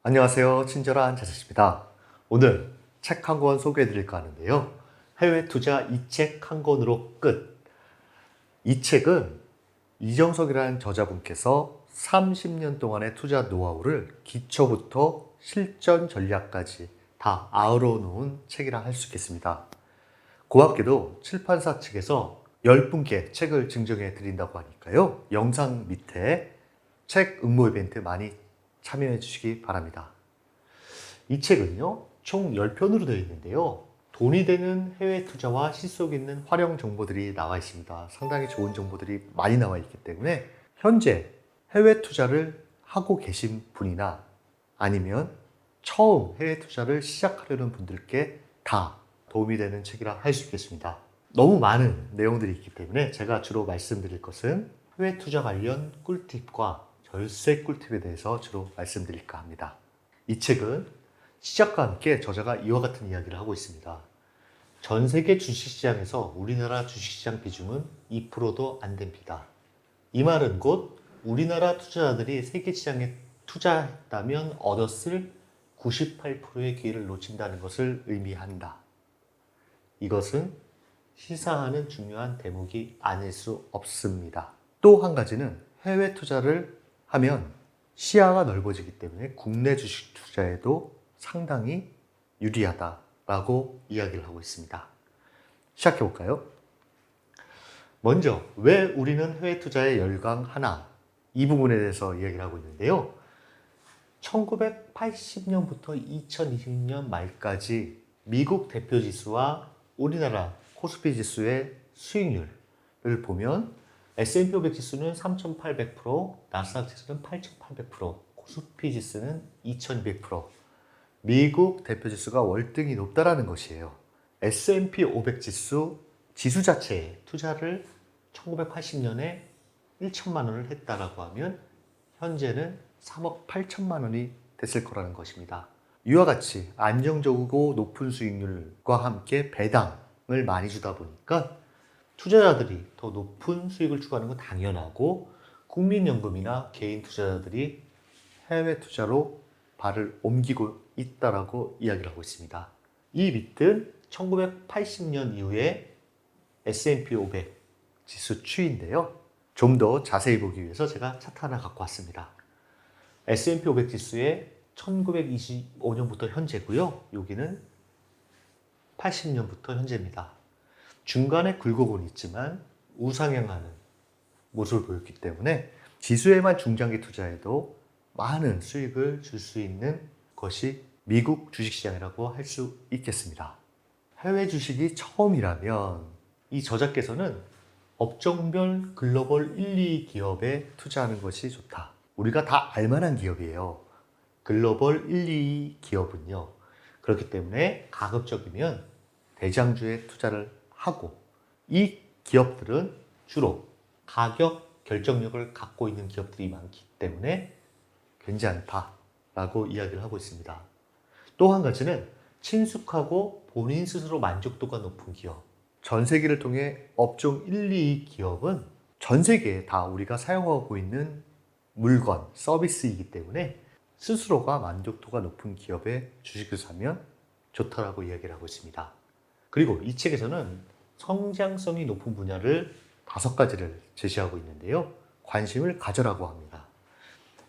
안녕하세요. 친절한 자세입니다. 오늘 책 한 권 소개해 드릴까 하는데요. 해외 투자 이 책 한 권으로 끝. 이 책은 이정석이라는 저자분께서 30년 동안의 투자 노하우를 기초부터 실전 전략까지 다 아우러 놓은 책이라 할 수 있겠습니다. 고맙게도 출판사 측에서 10분께 책을 증정해 드린다고 하니까요. 영상 밑에 책 응모 이벤트 많이 참여해 주시기 바랍니다. 이 책은요, 총 10편으로 되어 있는데요. 돈이 되는 해외 투자와 실속 있는 활용 정보들이 나와 있습니다. 상당히 좋은 정보들이 많이 나와 있기 때문에 현재 해외 투자를 하고 계신 분이나 아니면 처음 해외 투자를 시작하려는 분들께 다 도움이 되는 책이라 할 수 있겠습니다. 너무 많은 내용들이 있기 때문에 제가 주로 말씀드릴 것은 해외 투자 관련 꿀팁과 절세 꿀팁에 대해서 주로 말씀드릴까 합니다. 이 책은 시작과 함께 저자가 이와 같은 이야기를 하고 있습니다. 전 세계 주식시장에서 우리나라 주식시장 비중은 2%도 안 됩니다. 이 말은 곧 우리나라 투자자들이 세계 시장에 투자했다면 얻었을 98%의 기회를 놓친다는 것을 의미한다. 이것은 시사하는 중요한 대목이 아닐 수 없습니다. 또 한 가지는 해외 투자를 하면 시야가 넓어지기 때문에 국내 주식 투자에도 상당히 유리하다라고 이야기를 하고 있습니다. 시작해 볼까요? 먼저 왜 우리는 해외 투자에 열광하나? 이 부분에 대해서 이야기를 하고 있는데요. 1980년부터 2020년 말까지 미국 대표 지수와 우리나라 코스피 지수의 수익률을 보면 S&P 500 지수는 3,800%, 나스닥 지수는 8,800%, 코스피 지수는 2,200%. 미국 대표 지수가 월등히 높다라는 것이에요. S&P 500 지수 자체에 투자를 1980년에 1천만 원을 했다라고 하면 현재는 3억 8천만 원이 됐을 거라는 것입니다. 이와 같이 안정적이고 높은 수익률과 함께 배당을 많이 주다 보니까 투자자들이 더 높은 수익을 추구하는 건 당연하고 국민연금이나 개인 투자자들이 해외 투자로 발을 옮기고 있다라고 이야기를 하고 있습니다. 이 밑은 1980년 이후에 S&P 500 지수 추이인데요. 좀 더 자세히 보기 위해서 제가 차트 하나 갖고 왔습니다. S&P 500 지수의 1925년부터 현재고요. 여기는 80년부터 현재입니다. 중간에 굴곡은 있지만 우상향하는 모습을 보였기 때문에 지수에만 중장기 투자해도 많은 수익을 줄 수 있는 것이 미국 주식시장이라고 할 수 있겠습니다. 해외 주식이 처음이라면 이 저자께서는 업종별 글로벌 1, 2 기업에 투자하는 것이 좋다. 우리가 다 알만한 기업이에요. 글로벌 1, 2 기업은요. 그렇기 때문에 가급적이면 대장주에 투자를 하고 이 기업들은 주로 가격 결정력을 갖고 있는 기업들이 많기 때문에 괜찮다라고 이야기를 하고 있습니다. 또 한 가지는 친숙하고 본인 스스로 만족도가 높은 기업. 전 세계를 통해 업종 1, 2 기업은 전 세계에 다 우리가 사용하고 있는 물건, 서비스이기 때문에 스스로가 만족도가 높은 기업의 주식을 사면 좋다라고 이야기를 하고 있습니다. 그리고 이 책에서는 성장성이 높은 분야를 5가지를 제시하고 있는데요. 관심을 가져라고 합니다.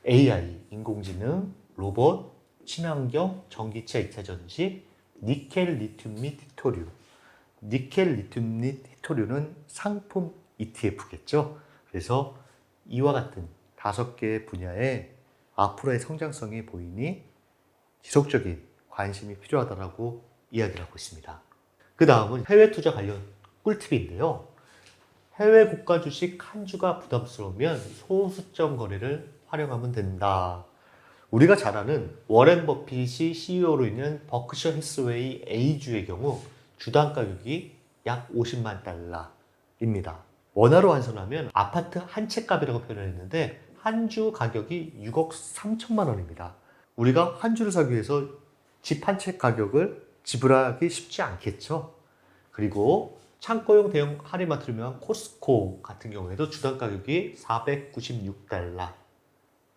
AI, 인공지능, 로봇, 친환경, 전기차 2차 전지, 니켈, 리튬 및 히토류. 니켈, 리튬 및 히토류는 상품 ETF겠죠. 그래서 이와 같은 5개의 분야에 앞으로의 성장성이 보이니 지속적인 관심이 필요하다고 이야기를 하고 있습니다. 그 다음은 해외 투자 관련 꿀팁인데요. 해외 국가 주식 한 주가 부담스러우면 소수점 거래를 활용하면 된다. 우리가 잘 아는 워렌 버핏이 CEO로 있는 버크셔 해스웨이 A주의 경우 주당 가격이 약 50만 달러입니다. 원화로 환산하면 아파트 한 채 값이라고 표현을 했는데 한 주 가격이 6억 3천만 원입니다. 우리가 한 주를 사기 위해서 집 한 채 가격을 지불하기 쉽지 않겠죠. 그리고 창고용 대형 할인마트면 코스코 같은 경우에도 주당 가격이 496달러,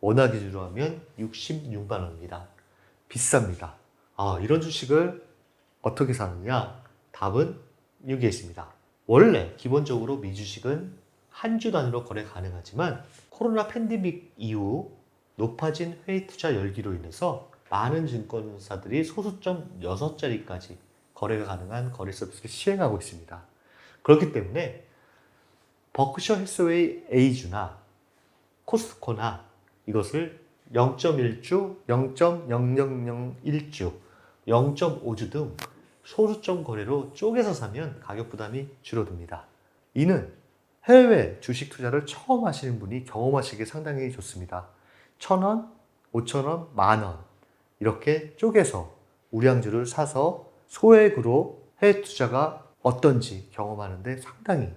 원화 기준으로 하면 66만 원입니다. 비쌉니다. 이런 주식을 어떻게 사느냐? 답은 여기에 있습니다. 원래 기본적으로 미주식은 한 주 단위로 거래 가능하지만 코로나 팬데믹 이후 높아진 해외 투자 열기로 인해서 많은 증권사들이 소수점 6자리까지 거래가 가능한 거래 서비스를 시행하고 있습니다. 그렇기 때문에 버크셔 해서웨이 A주나 코스트코나 이것을 0.1주, 0.0001주, 0.5주 등 소수점 거래로 쪼개서 사면 가격 부담이 줄어듭니다. 이는 해외 주식 투자를 처음 하시는 분이 경험하시기에 상당히 좋습니다. 1,000원, 5,000원, 만원 이렇게 쪼개서 우량주를 사서 소액으로 해외 투자가 어떤지 경험하는데 상당히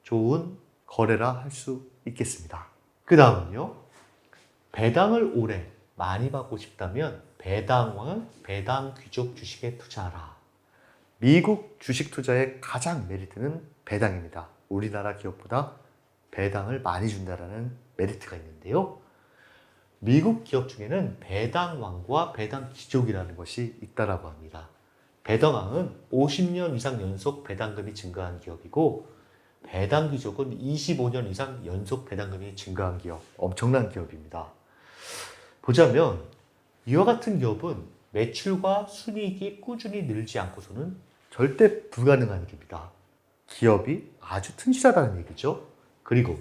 좋은 거래라 할 수 있겠습니다. 그 다음은요, 배당을 오래 많이 받고 싶다면 배당왕, 배당 귀족 주식에 투자하라. 미국 주식 투자의 가장 메리트는 배당입니다. 우리나라 기업보다 배당을 많이 준다는 메리트가 있는데요. 미국 기업 중에는 배당왕과 배당 귀족이라는 것이 있다고 합니다. 배당왕은 50년 이상 연속 배당금이 증가한 기업이고 배당 귀족은 25년 이상 연속 배당금이 증가한 기업, 엄청난 기업입니다. 보자면 이와 같은 기업은 매출과 순이익이 꾸준히 늘지 않고서는 절대 불가능한 일입니다. 기업이 아주 튼실하다는 얘기죠. 그리고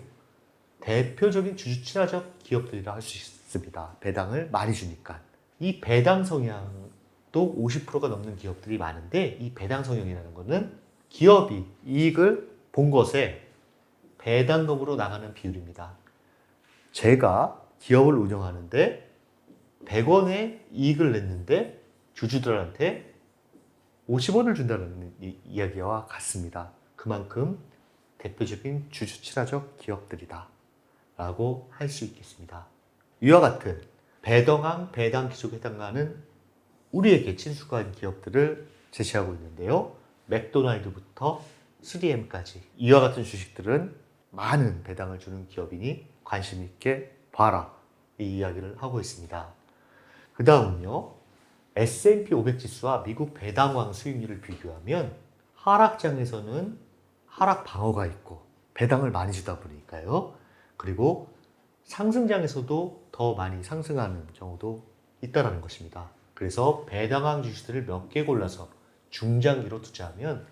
대표적인 주주 친화적 기업들이라 할 수 있습니다. 배당을 많이 주니까. 이 배당 성향도 50%가 넘는 기업들이 많은데 이 배당 성향이라는 것은 기업이 이익을 본 것에 배당금으로 나가는 비율입니다. 제가 기업을 운영하는데 100원의 이익을 냈는데 주주들한테 50원을 준다는 이야기와 같습니다. 그만큼 대표적인 주주 친화적 기업들이다 라고 할 수 있겠습니다. 이와 같은 배당왕, 배당 귀족에 해당하는 우리에게 친숙한 기업들을 제시하고 있는데요. 맥도날드부터 3M까지 이와 같은 주식들은 많은 배당을 주는 기업이니 관심 있게 봐라, 이 이야기를 하고 있습니다. 그 다음은요, S&P 500 지수와 미국 배당왕 수익률을 비교하면 하락장에서는 하락 방어가 있고 배당을 많이 주다 보니까요. 그리고 상승장에서도 더 많이 상승하는 경우도 있다는 것입니다. 그래서 배당왕 주식들을 몇 개 골라서 중장기로 투자하면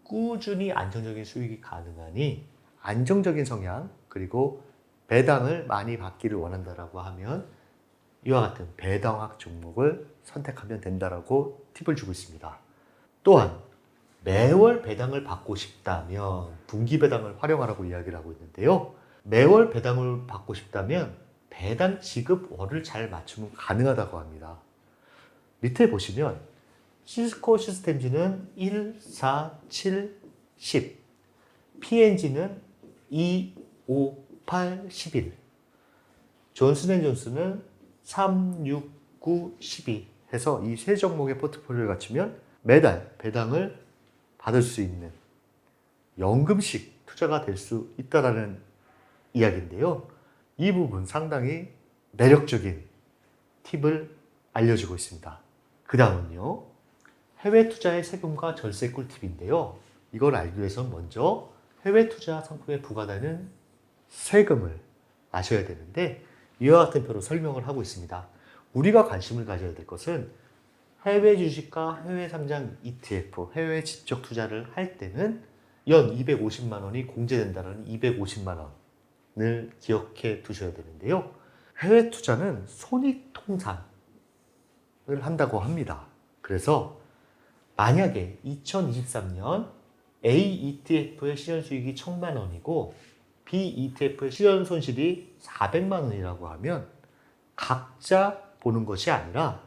꾸준히 안정적인 수익이 가능하니 안정적인 성향 그리고 배당을 많이 받기를 원한다라고 하면 이와 같은 배당왕 종목을 선택하면 된다라고 팁을 주고 있습니다. 또한 매월 배당을 받고 싶다면 분기 배당을 활용하라고 이야기를 하고 있는데요. 매월 배당을 받고 싶다면 배당 지급월을 잘 맞추면 가능하다고 합니다. 밑에 보시면 시스코 시스템즈는 1, 4, 7, 10, P&G는 2, 5, 8, 11, 존슨앤존슨은 3, 6, 9, 12 해서 이 세 종목의 포트폴리오를 갖추면 매달 배당을 받을 수 있는 연금식 투자가 될 수 있다는 이야기인데요. 이 부분 상당히 매력적인 팁을 알려주고 있습니다. 그 다음은요, 해외 투자의 세금과 절세 꿀팁인데요. 이걸 알기 위해서는 먼저 해외 투자 상품에 부과되는 세금을 아셔야 되는데 이와 같은 표로 설명을 하고 있습니다. 우리가 관심을 가져야 될 것은 해외 주식과 해외 상장 ETF, 해외 지적 투자를 할 때는 연 250만 원이 공제된다는 250만 원을 기억해 두셔야 되는데요. 해외 투자는 손익통산을 한다고 합니다. 그래서 만약에 2023년 A ETF의 실현 수익이 1,000만 원이고 B ETF의 실현 손실이 400만 원이라고 하면 각자 보는 것이 아니라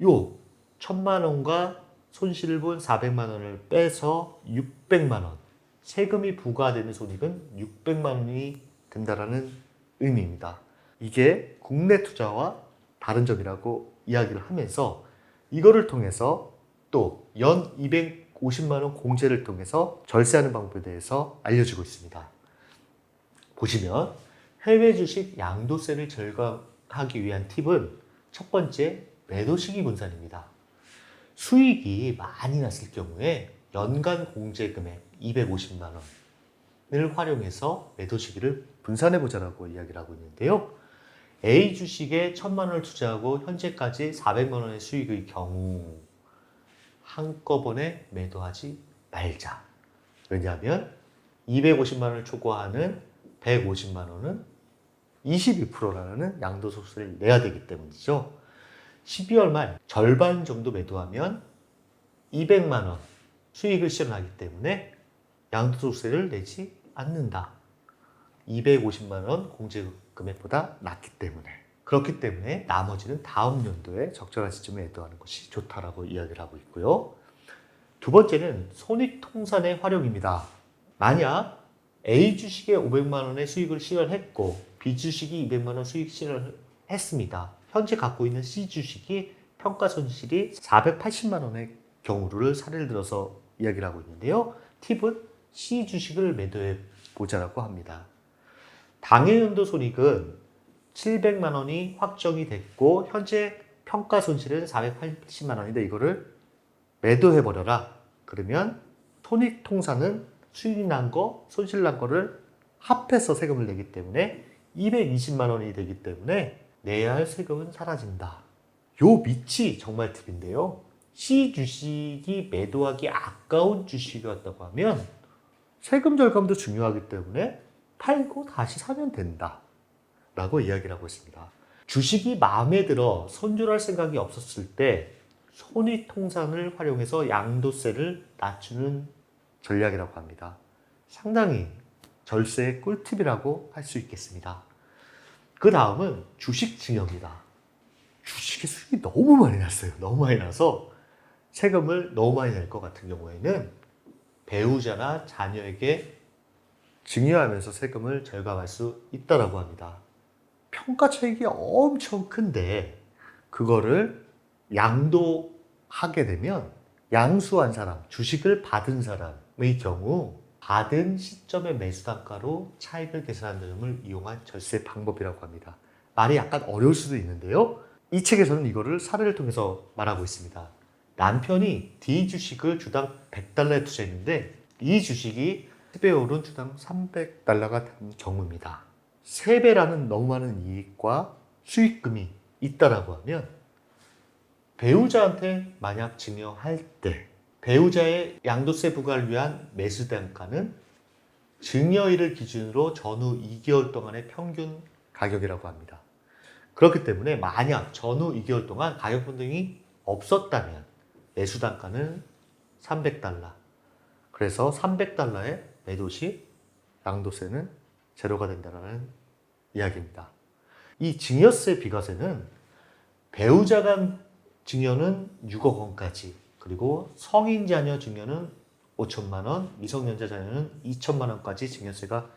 요 1,000만 원과 손실을 본 400만 원을 빼서 600만 원, 세금이 부과되는 손익은 600만 원이 된다는 의미입니다. 이게 국내 투자와 다른 점이라고 이야기를 하면서 이거를 통해서 또 연 250만 원 공제를 통해서 절세하는 방법에 대해서 알려주고 있습니다. 보시면 해외 주식 양도세를 절감하기 위한 팁은 첫 번째, 매도 시기 분산입니다. 수익이 많이 났을 경우에 연간 공제 금액 250만 원을 활용해서 매도 시기를 분산해 보자라고 이야기를 하고 있는데요. A 주식에 1,000만 원을 투자하고 현재까지 400만 원의 수익의 경우 한꺼번에 매도하지 말자. 왜냐하면 250만 원을 초과하는 150만 원은 22%라는 양도소득세를 내야 되기 때문이죠. 12월 말 절반 정도 매도하면 200만 원 수익을 실현하기 때문에 양도소득세를 내지 않는다. 250만 원 공제 금액보다 낮기 때문에. 그렇기 때문에 나머지는 다음 연도에 적절한 시점에 매도하는 것이 좋다라고 이야기를 하고 있고요. 두 번째는 손익통산의 활용입니다. 만약 A 주식에 500만 원의 수익을 실현했고 B 주식이 200만 원 수익 실현을 했습니다. 현재 갖고 있는 C 주식이 평가손실이 480만 원의 경우를 사례를 들어서 이야기를 하고 있는데요. 팁은 C 주식을 매도해 보자라고 합니다. 당해연도 손익은 700만 원이 확정이 됐고 현재 평가손실은 480만 원인데 이거를 매도해 버려라. 그러면 손익통산은 수익이 난 거, 손실 난 거를 합해서 세금을 내기 때문에 220만 원이 되기 때문에 내야 할 세금은 사라진다. 요 밑이 정말 팁인데요. C 주식이 매도하기 아까운 주식이었다고 하면 세금 절감도 중요하기 때문에 팔고 다시 사면 된다. 라고 이야기를 하고 있습니다. 주식이 마음에 들어 손절할 생각이 없었을 때 손익통산을 활용해서 양도세를 낮추는 전략이라고 합니다. 상당히 절세의 꿀팁이라고 할 수 있겠습니다. 그 다음은 주식 증여입니다. 주식의 수익이 너무 많이 났어요. 너무 많이 나서 세금을 너무 많이 낼 것 같은 경우에는 배우자나 자녀에게 증여하면서 세금을 절감할 수 있다고 합니다. 평가 차익이 엄청 큰데 그거를 양도하게 되면 양수한 사람, 주식을 받은 사람의 경우 받은 시점의 매수 단가로 차익을 계산하는 점을 이용한 절세 방법이라고 합니다. 말이 약간 어려울 수도 있는데요. 이 책에서는 이거를 사례를 통해서 말하고 있습니다. 남편이 D 주식을 주당 100달러에 투자했는데 이 주식이 3배 오른 주당 300달러가 된 경우입니다. 3배라는 너무 많은 이익과 수익금이 있다라고 하면 배우자한테 만약 증여할 때 배우자의 양도세 부과를 위한 매수 단가는 증여일을 기준으로 전후 2개월 동안의 평균 가격이라고 합니다. 그렇기 때문에 만약 전후 2개월 동안 가격 변동이 없었다면 매수 단가는 300달러. 그래서 300달러의 매도 시 양도세는 제로가 된다는 이야기입니다. 이 증여세 비과세는 배우자 간 증여는 6억 원까지, 그리고 성인 자녀 증여는 5천만 원, 미성년자 자녀는 2천만 원까지 증여세가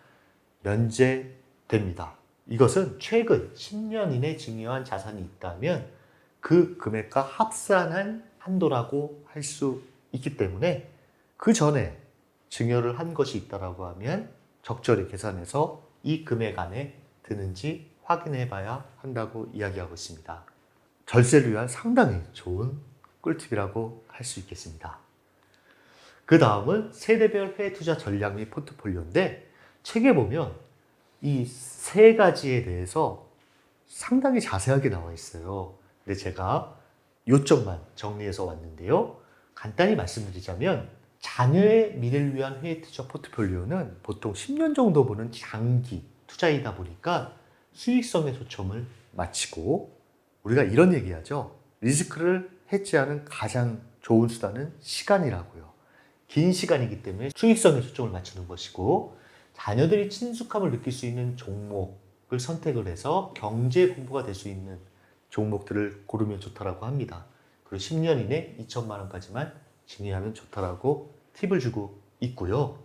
면제됩니다. 이것은 최근 10년 이내 증여한 자산이 있다면 그 금액과 합산한 한도라고 할 수 있기 때문에 그 전에 증여를 한 것이 있다고 하면 적절히 계산해서 이 금액 안에 드는지 확인해 봐야 한다고 이야기하고 있습니다. 절세를 위한 상당히 좋은 꿀팁이라고 할 수 있겠습니다. 그 다음은 세대별 해외 투자 전략 및 포트폴리오인데 책에 보면 이 세 가지에 대해서 상당히 자세하게 나와 있어요. 근데 제가 요점만 정리해서 왔는데요. 간단히 말씀드리자면 자녀의 미래를 위한 해외 투자 포트폴리오는 보통 10년 정도 보는 장기 투자이다 보니까 수익성에 초점을 맞추고 우리가 이런 얘기하죠. 리스크를 해지하는 가장 좋은 수단은 시간이라고요. 긴 시간이기 때문에 수익성에 초점을 맞추는 것이고 자녀들이 친숙함을 느낄 수 있는 종목을 선택을 해서 경제 공부가 될 수 있는 종목들을 고르면 좋다라고 합니다. 그리고 10년 이내 2천만 원까지만 증여하면 좋다라고 팁을 주고 있고요.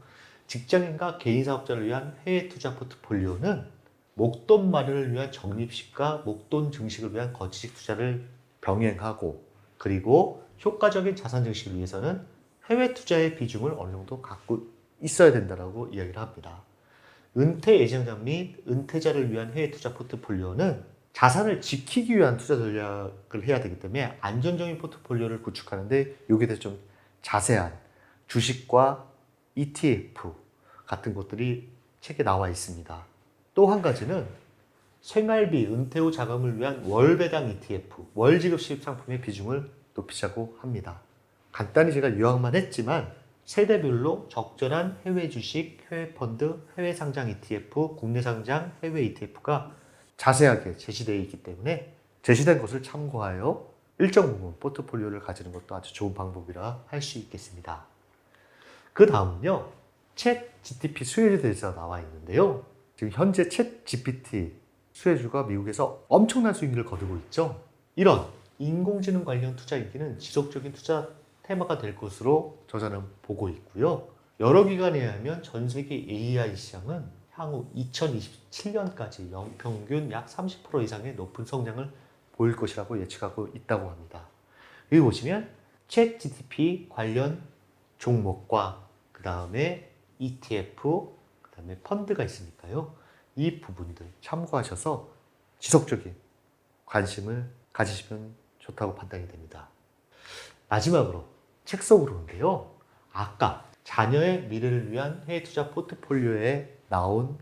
직장인과 개인 사업자를 위한 해외 투자 포트폴리오는 목돈 마련을 위한 적립식과 목돈 증식을 위한 거치식 투자를 병행하고 그리고 효과적인 자산 증식을 위해서는 해외 투자의 비중을 어느 정도 갖고 있어야 된다고 이야기를 합니다. 은퇴 예정자 및 은퇴자를 위한 해외 투자 포트폴리오는 자산을 지키기 위한 투자 전략을 해야 되기 때문에 안정적인 포트폴리오를 구축하는데 여기에 대해서 좀 자세한 주식과 ETF 같은 것들이 책에 나와 있습니다. 또 한 가지는 생활비, 은퇴 후 자금을 위한 월배당 ETF, 월지급 수입 상품의 비중을 높이자고 합니다. 간단히 제가 요약만 했지만 세대별로 적절한 해외 주식, 해외 펀드, 해외 상장 ETF, 국내 상장 해외 ETF가 자세하게 제시되어 있기 때문에 제시된 것을 참고하여 일정 부분 포트폴리오를 가지는 것도 아주 좋은 방법이라 할 수 있겠습니다. 그 다음은요, 챗 GTP 수혜주에 대해서 나와 있는데요. 지금 현재 챗 GPT 수혜주가 미국에서 엄청난 수익률을 거두고 있죠. 이런 인공지능 관련 투자 인기는 지속적인 투자 테마가 될 것으로 저자는 보고 있고요. 여러 기관에 의하면 전 세계 AI 시장은 향후 2027년까지 연평균 약 30% 이상의 높은 성장을 보일 것이라고 예측하고 있다고 합니다. 여기 보시면 챗 GTP 관련 종목과 그 다음에 ETF, 그 다음에 펀드가 있으니까요. 이 부분들 참고하셔서 지속적인 관심을 가지시면 좋다고 판단이 됩니다. 마지막으로 책 속으로인데요. 아까 자녀의 미래를 위한 해외 투자 포트폴리오에 나온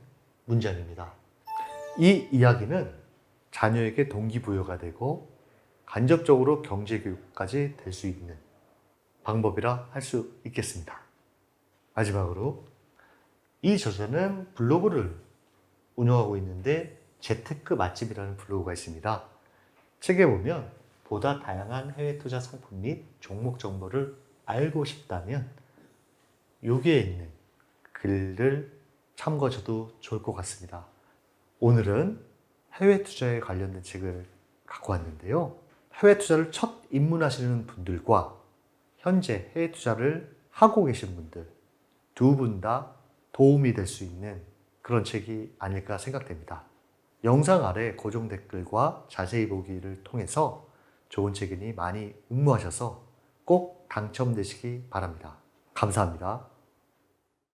문장입니다. 이 이야기는 자녀에게 동기부여가 되고 간접적으로 경제교육까지 될 수 있는 방법이라 할 수 있겠습니다. 마지막으로 이 저자는 블로그를 운영하고 있는데 재테크 맛집이라는 블로그가 있습니다. 책에 보면 보다 다양한 해외 투자 상품 및 종목 정보를 알고 싶다면 여기에 있는 글을 참고하셔도 좋을 것 같습니다. 오늘은 해외 투자에 관련된 책을 갖고 왔는데요. 해외 투자를 첫 입문하시는 분들과 현재 해외 투자를 하고 계신 분들 두 분 다 도움이 될 수 있는 그런 책이 아닐까 생각됩니다. 영상 아래 고정 댓글과 자세히 보기를 통해서 좋은 책이니 많이 응모하셔서 꼭 당첨되시기 바랍니다. 감사합니다.